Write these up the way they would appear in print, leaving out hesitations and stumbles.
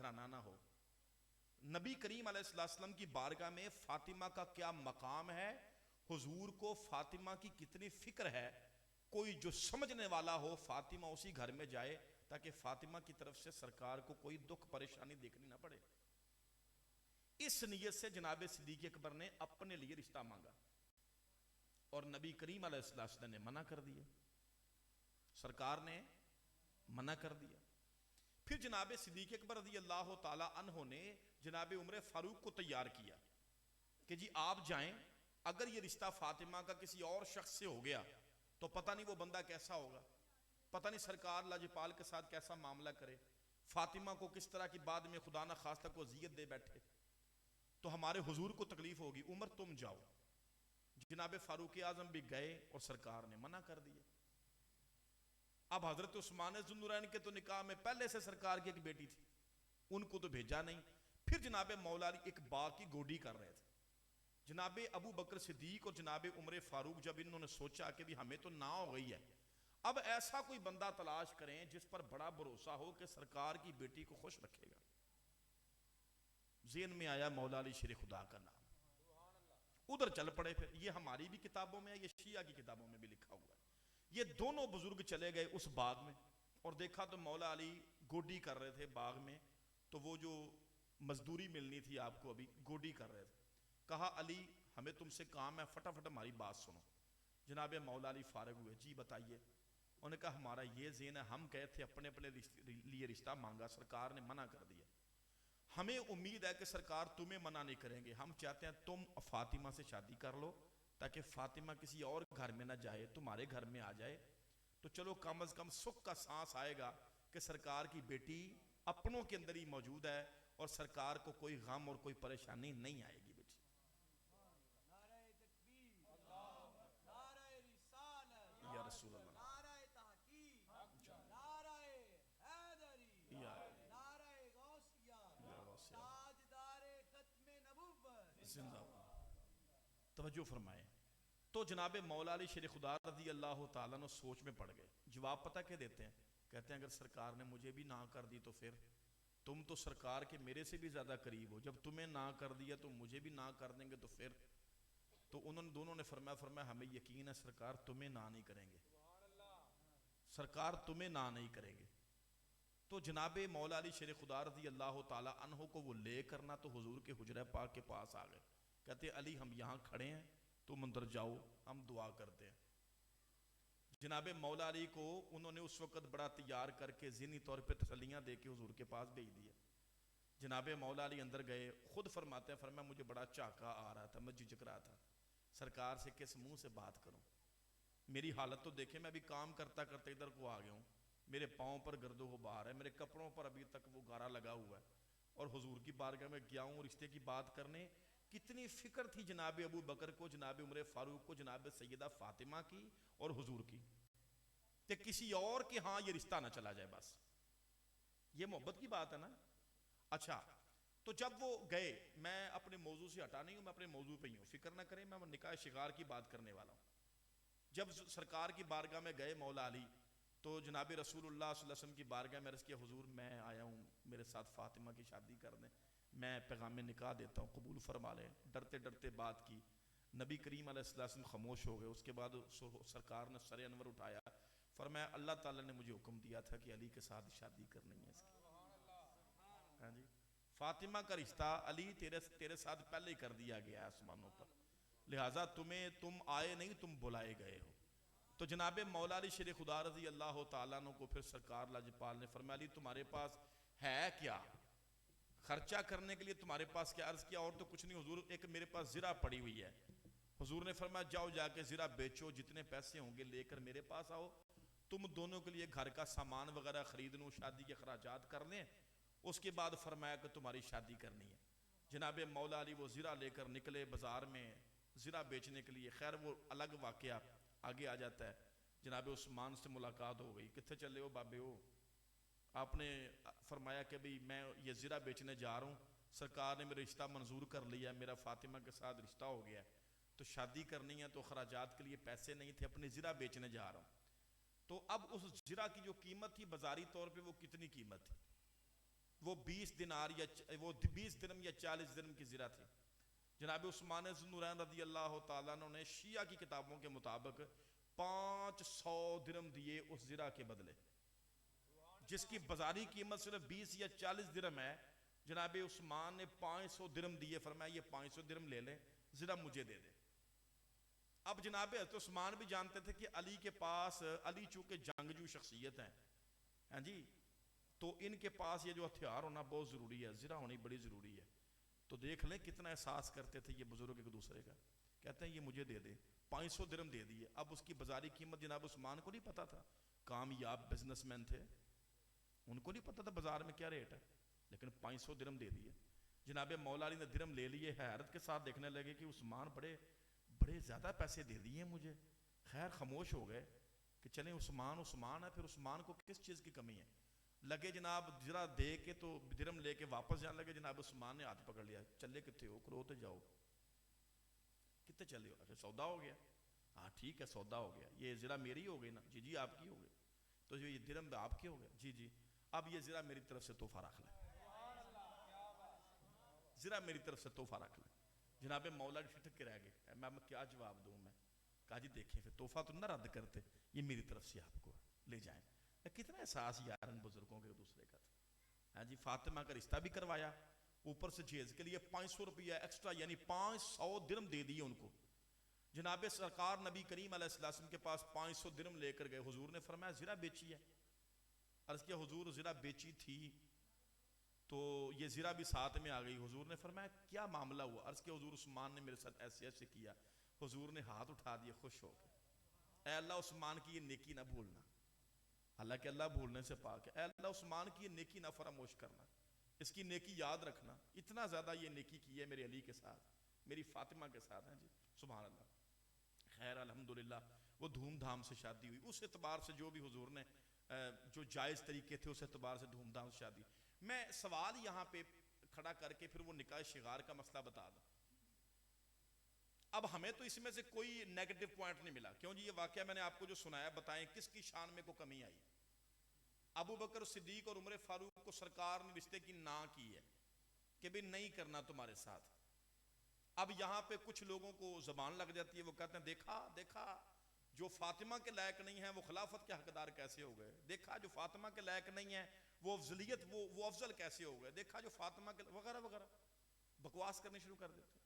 گھرانہ نہ ہو. نبی کریم علیہ السلام کی بارگاہ میں فاطمہ کا کیا مقام ہے, حضور کو فاطمہ کی کتنی فکر ہے. کوئی جو سمجھنے والا ہو فاطمہ اسی گھر میں جائے تاکہ فاطمہ کی طرف سے سرکار کو کوئی دکھ پریشانی دیکھنی نہ پڑے. اس نیت سے جناب صدیق اکبر نے اپنے لیے رشتہ مانگا اور نبی کریم علیہ السلام نے منع کر دیا, سرکار نے منع کر دیا. پھر جناب صدیق اکبر رضی اللہ تعالی عنہ نے جناب عمر فاروق کو تیار کیا کہ جی آپ جائیں, اگر یہ رشتہ فاطمہ کا کسی اور شخص سے ہو گیا تو پتہ نہیں وہ بندہ کیسا ہوگا, پتہ نہیں سرکار لاجپال کے ساتھ کیسا معاملہ کرے, فاطمہ کو کس طرح کی بعد میں خدا نہ خواستہ کو اذیت دے بیٹھے, تو ہمارے حضور کو تکلیف ہوگی. عمر تم جاؤ. جناب فاروق اعظم بھی گئے اور سرکار نے منع کر دیا. اب حضرت عثمان ذو النورین کے تو نکاح میں پہلے سے سرکار کی ایک بیٹی تھی, ان کو تو بھیجا نہیں. پھر جناب مولا علی ایک باغ کی گوڈی کر رہے تھے. جناب ابو بکر صدیق اور جناب عمر فاروق جب انہوں نے سوچا کہ بھی ہمیں تو نہ ہو گئی ہے, اب ایسا کوئی بندہ تلاش کریں جس پر بڑا بھروسہ ہو کہ سرکار کی بیٹی کو خوش رکھے گا. ذہن میں آیا مولا علی شیر خدا کا نام, ادھر چل پڑے. پھر یہ ہماری بھی کتابوں میں ہے, یہ شیعہ کی کتابوں میں بھی لکھا ہوا ہے. یہ دونوں بزرگ چلے گئے اس باغ میں اور دیکھا تو مولا علی گوڈی کر رہے تھے باغ میں, تو وہ جو مزدوری ملنی تھی آپ کو ابھی گوڈی کر رہے تھے. کہا علی ہمیں تم سے کام ہے, فٹافٹ ہماری بات سنو. جناب مولا علی فارغ ہوئے, جی بتائیے. انہوں نے کہا ہمارا یہ ذہن ہے, ہم کہے تھے اپنے اپنے لیے رشتہ مانگا, سرکار نے منع کر دیا. ہمیں امید ہے کہ سرکار تمہیں منع نہیں کریں گے, ہم چاہتے ہیں تم فاطمہ سے شادی کر لو تاکہ فاطمہ کسی اور گھر میں نہ جائے, تمہارے گھر میں آ جائے, تو چلو کم از کم سکھ کا سانس آئے گا کہ سرکار کی بیٹی اپنوں کے اندر ہی موجود ہے اور سرکار کو کوئی غم اور کوئی پریشانی نہیں آئے گی. بیٹی نعرہ تکبیر، نعرہ رسالت، یا رسول اللہ, نعرہ تحقیق، نعرہ حیدری، یا نعرہ غوثیہ، غوثیہ. تاجدار ختم نبوت. زندہ باد. توجہ فرمائیں. تو جناب مولا علی شیر خدا رضی اللہ تعالیٰ نے سوچ میں پڑ گئے. جواب پتہ کیا دیتے ہیں, کہتے ہیں اگر سرکار نے مجھے بھی نہ کر دی تو پھر تم تو سرکار کے میرے سے بھی زیادہ قریب ہو, جب تمہیں نہ کر دیا تو مجھے بھی نہ کر دیں گے تو پھر. تو انہوں نے دونوں نے فرمایا ہمیں یقین ہے سرکار تمہیں نہ نہیں کریں گے, سرکار تمہیں نہ نہیں کریں گے. تو جناب مولا علی شیر خدا رضی اللہ تعالی عنہ کو وہ لے کرنا تو حضور کے حجرہ پاک کے پاس آ گئے. کہتے علی ہم یہاں کھڑے ہیں, تم اندر جاؤ, ہم دعا کرتے ہیں. جناب مولا علی کو انہوں نے اس وقت بڑا تیار کر کے ذہنی طور پہ تسلیاں دے کے حضور کے پاس بھیج دیا. جناب مولا علی اندر گئے, خود فرماتے ہیں فرمایا مجھے بڑا چاکا آ رہا تھا, میں جھجک رہا تھا, سرکار سے کس منہ سے بات کروں, میری حالت تو دیکھیں, میں ابھی کام کرتا کرتے ادھر کو آ گیا ہوں, میرے پاؤں پر گرد و غبار ہے, میرے کپڑوں پر ابھی تک وہ گارا لگا ہوا ہے, اور حضور کی بارگاہ میں گیا ہوں رشتے کی بات کرنے. کتنی فکر تھی جناب ابو بکر کو, جناب عمر فاروق کو, جناب سیدہ فاطمہ کی اور حضور کی, کہ کسی اور کے ہاں یہ رشتہ نہ چلا جائے. بس یہ محبت کی بات ہے نا. اچھا, تو جب وہ گئے, میں اپنے موضوع سے ہٹا نہیں ہوں, میں اپنے موضوع پہ ہی ہوں, فکر نہ کریں, میں نکاح شغار کی بات کرنے والا ہوں. جب سرکار کی بارگاہ میں گئے مولا علی, تو جناب رسول اللہ صلی اللہ علیہ وسلم کی بارگاہ میں عرض کیا حضور میں آیا ہوں, میرے ساتھ فاطمہ کی شادی کر دیں, میں پیغام نکاح دیتا ہوں, قبول فرما لیں. ڈرتے ڈرتے بات کی. نبی کریم علیہ السلام خاموش ہو گئے. اس کے بعد سرکار نے سر انور اٹھایا, فرمایا اللہ تعالیٰ نے مجھے حکم دیا تھا کہ علی کے ساتھ شادی کرنی ہے اس کی. ہاں جی, فاطمہ کا رشتہ علی تیرے ساتھ پہلے ہی کر دیا گیا ہے آسمانوں پر, لہٰذا تم آئے نہیں, تم بلائے گئے ہو. تو جناب مولا علی شیر خدا رضی اللہ تعالیٰ عنہ کو پھر سرکار لاجپال نے فرمایا علی تمہارے پاس ہے کیا, خرچہ کرنے کے لیے تمہارے پاس کیا؟ عرض کیا اور تو کچھ نہیں حضور, ایک میرے پاس زرہ پڑی ہوئی ہے. حضور نے فرمایا جاؤ جا کے زرہ بیچو, جتنے پیسے ہوں گے لے کر میرے پاس آؤ, تم دونوں کے لیے گھر کا سامان وغیرہ خرید لوں, شادی کے اخراجات کر لیں, اس کے بعد فرمایا کہ تمہاری شادی کرنی ہے. جناب مولا علی وہ زرہ لے کر نکلے بازار میں زرہ بیچنے کے لیے. خیر وہ الگ واقعہ آگے آ جاتا ہے. جناب عثمان سے ملاقات ہو گئی, کتنے چلے ہو بابے ہو؟ آپ نے فرمایا کہ بھئی میں یہ زرہ بیچنے جا رہا ہوں, سرکار نے میرا رشتہ منظور کر لیا, میرا فاطمہ کے ساتھ رشتہ ہو گیا, تو شادی کرنی ہے, تو اخراجات کے لیے پیسے نہیں تھے, اپنی زرہ بیچنے جا رہا ہوں. تو اب اس زرہ کی جو قیمت تھی بازاری طور پہ وہ کتنی قیمت تھی, وہ 20 دینار یا وہ 20 درہم یا 40 درہم کی زرہ تھی. جناب عثمان ذوالنورین رضی اللہ تعالیٰ عنہ نے شیعہ کی کتابوں کے مطابق 500 درہم دیے اس زرہ کے بدلے، جس کی بازاری قیمت صرف 20 یا 40 درہم ہے. جناب عثمان نے 500 درہم دیے، فرمایا یہ 500 درہم لے لیں، زرہ مجھے دے دیں. اب جناب حضرت عثمان بھی جانتے تھے کہ علی کے پاس، علی چونکہ جنگجو شخصیت ہیں، ہاں جی، تو ان کے پاس یہ جو ہتھیار ہونا بہت ضروری ہے، زرہ ہونی بڑی ضروری ہے. تو دیکھ لیں کتنا احساس کرتے تھے یہ بزرگ ایک دوسرے کا. کہتے ہیں یہ مجھے دے دے، 500 درہم دے دیے. اب اس کی بازاری قیمت جناب عثمان کو نہیں پتا تھا، کامیاب بزنس مین تھے، ان کو نہیں پتا تھا بازار میں کیا ریٹ ہے، لیکن 500 درہم دے دیے. جناب مولا علی نے درہم لے لیے، حیرت کے ساتھ دیکھنے لگے کہ عثمان بڑے زیادہ پیسے دے دیے مجھے. خیر خاموش ہو گئے کہ چلیں عثمان ہے، پھر عثمان کو کس چیز کی کمی ہے. لگے جناب ذرا دے کے تو درہم لے کے واپس جانے لگے. جناب عثمان نے ہاتھ پکڑ لیا، چلے کتے ہو، کروتے جاؤ، کتے چلے ہو؟ اچھا سودا ہو گیا، ہاں ٹھیک ہے سودا ہو گیا. یہ ذرا میری ہو گئی نا؟ جی جی آپ کی ہو گئی. تو یہ درہم آپ کے ہو گئے؟ جی جی. اب یہ ذرا میری طرف سے تحفہ رکھ لیں، ذرا میری طرف سے تحفہ رکھ لیں. جناب مولا ٹھٹک کے رہ گئے، میں کیا جواب دوں؟ میں کہا جی دیکھیں پھر تحفہ تو نہ رد کرتے، یہ میری طرف سے آپ کو لے جائیں. کتنا احساس یار ان بزرگوں کے دوسرے کا تھا. ہاں جی، فاطمہ کا رشتہ بھی کروایا، اوپر سے جہیز کے لیے 500 روپیہ ایکسٹرا یعنی 500 درہم دے دیے ان کو. جناب سرکار نبی کریم علیہ السلام کے پاس 500 درہم لے کر گئے. حضور نے فرمایا زرہ بیچی ہے؟ عرض کیا حضور زرہ بیچی تھی تو یہ زرہ بھی ساتھ میں آ گئی. حضور نے فرمایا کیا معاملہ ہوا؟ عرض کیا حضور عثمان نے میرے ساتھ ایسے ایسے کیا. حضور نے ہاتھ اٹھا دیے خوش ہو کے، اے اللہ عثمان کی یہ نیکی نہ بھولنا. اللہ کے اللہ بھولنے سے پاک ہے. اے اللہ عثمان کی یہ نیکی نہ فراموش کرنا، اس کی نیکی یاد رکھنا. اتنا زیادہ یہ نیکی کی ہے میرے علی کے ساتھ، میری فاطمہ کے ساتھ. ہیں جی سبحان اللہ. خیر الحمدللہ وہ دھوم دھام سے شادی ہوئی. اس اعتبار سے جو بھی حضور نے جو جائز طریقے تھے اس اعتبار سے دھوم دھام سے شادی. میں سوال یہاں پہ کھڑا کر کے پھر وہ نکاح شغار کا مسئلہ بتا دوں. اب ہمیں تو اس میں سے کوئی نیگیٹو پوائنٹ نہیں ملا. کیوں جی؟ یہ واقعہ میں نے آپ کو جو سنایا، بتائیں کس کی شان میں کو کمی آئی؟ ابو بکر صدیق اور عمر فاروق کو سرکار نے رشتے کی نہ کی ہے کہ بھی نہیں کرنا تمہارے ساتھ. اب یہاں پہ کچھ لوگوں کو زبان لگ جاتی ہے، وہ کہتے ہیں دیکھا جو فاطمہ کے لائق نہیں ہے وہ خلافت کے حقدار کیسے ہو گئے، دیکھا جو فاطمہ کے لائق نہیں ہے وہ افضلیت وہ افضل کیسے ہو گئے، دیکھا جو فاطمہ کے وغیرہ وغیرہ بکواس کرنے شروع کر دیتے.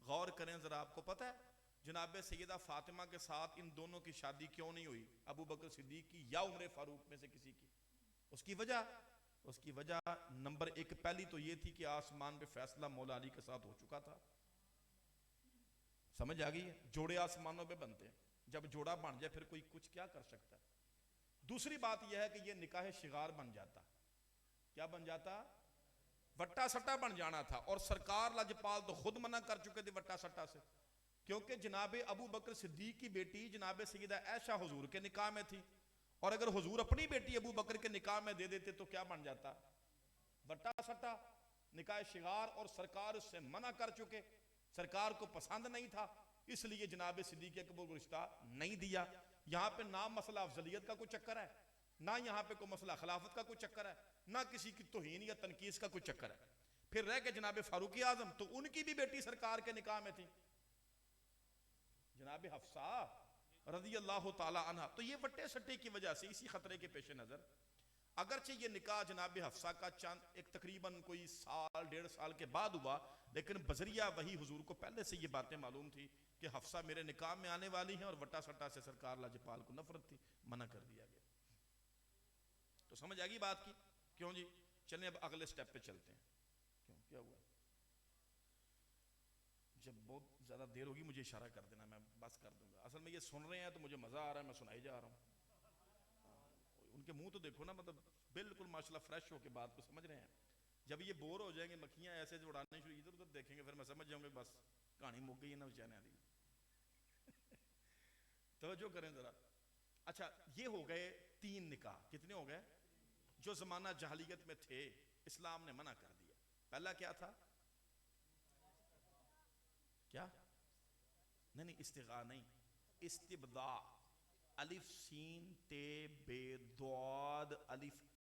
غور کریں ذرا. آپ کو پتہ ہے جناب سیدہ فاطمہ کے ساتھ ان دونوں کی شادی کیوں نہیں ہوئی، ابو بکر صدیق کی یا عمر فاروق میں سے کسی کی؟ اس کی وجہ نمبر ایک پہلی تو یہ تھی کہ آسمان پہ فیصلہ مولا علی کے ساتھ ہو چکا تھا. سمجھ آ گئی ہے؟ جوڑے آسمانوں پہ بنتے ہیں، جب جوڑا بن جائے پھر کوئی کچھ کیا کر سکتا ہے. دوسری بات یہ ہے کہ یہ نکاح شغار بن جاتا. کیا بن جاتا؟ وٹا سٹا بن جانا تھا. اور سرکار لاجپال تو خود منع کر چکے تھے وٹا سٹا سے، کیونکہ جناب ابو بکر صدیق کی بیٹی جناب سیدہ عائشہ حضور کے نکاح میں تھی، اور اگر حضور اپنی بیٹی ابو بکر کے نکاح میں دے دیتے تو کیا بن جاتا؟ وٹا سٹا، نکاح شغار. اور سرکار اس سے منع کر چکے، سرکار کو پسند نہیں تھا، اس لیے جناب صدیق اکبر کو رشتہ نہیں دیا. یہاں پہ نہ مسئلہ افضلیت کا کوئی چکر ہے، نہ یہاں پہ کوئی مسئلہ خلافت کا کوئی چکر ہے، نہ کسی کی توہین یا تنقیص کا کوئی چکر ہے. پھر رہ کے جناب فاروق اعظم، تو ان کی بھی بیٹی سرکار کے نکاح میں تھی، جناب حفصہ رضی اللہ تعالی عنہ. تو یہ وٹے سٹے کی وجہ سے اسی خطرے کے پیش نظر اگرچہ یہ نکاح جناب حفصہ کا چند ایک تقریباً کوئی سال 1.5 سال کے بعد ہوا، لیکن بذریعہ وہی حضور کو پہلے سے یہ باتیں معلوم تھی کہ حفصہ میرے نکاح میں آنے والی ہیں، اور وٹا سٹا سے سرکار لاجپال کو نفرت تھی، منع کر دیا گیا. تو سمجھ آ گئی بات کی؟ کیوں جی؟ چلیں اب اگلے سٹیپ پہ چلتے ہیں. کیا ہوا؟ جب بہت زیادہ دیر ہوگی مجھے اشارہ کر دینا، میں بس کر دوں گا. اصل میں یہ سن رہے ہیں تو مجھے مزہ آ رہا ہے، میں سنائی جا رہا ہوں. ان کے منہ تو دیکھو نا، مطلب بالکل ماشاءاللہ فریش ہو کے بات کو سمجھ رہے ہیں. جب یہ بور ہو جائیں گے، مکھیاں ایسے جو اڑانے شروع ادھر ادھر دیکھیں گے، پھر میں سمجھ جاؤں گا بس کہانی مک گئی ہے نا بیچارے دی. توجہ کریں ذرا. اچھا یہ ہو گئے 3 نکاح. کتنے ہو گئے؟ جو زمانہ جاہلیت میں تھے اسلام نے منع کر دیا. پہلا کیا تھا؟ کیا؟ نہیں استغاء نہیں، استبداء. الف سین تے بے ضاد الف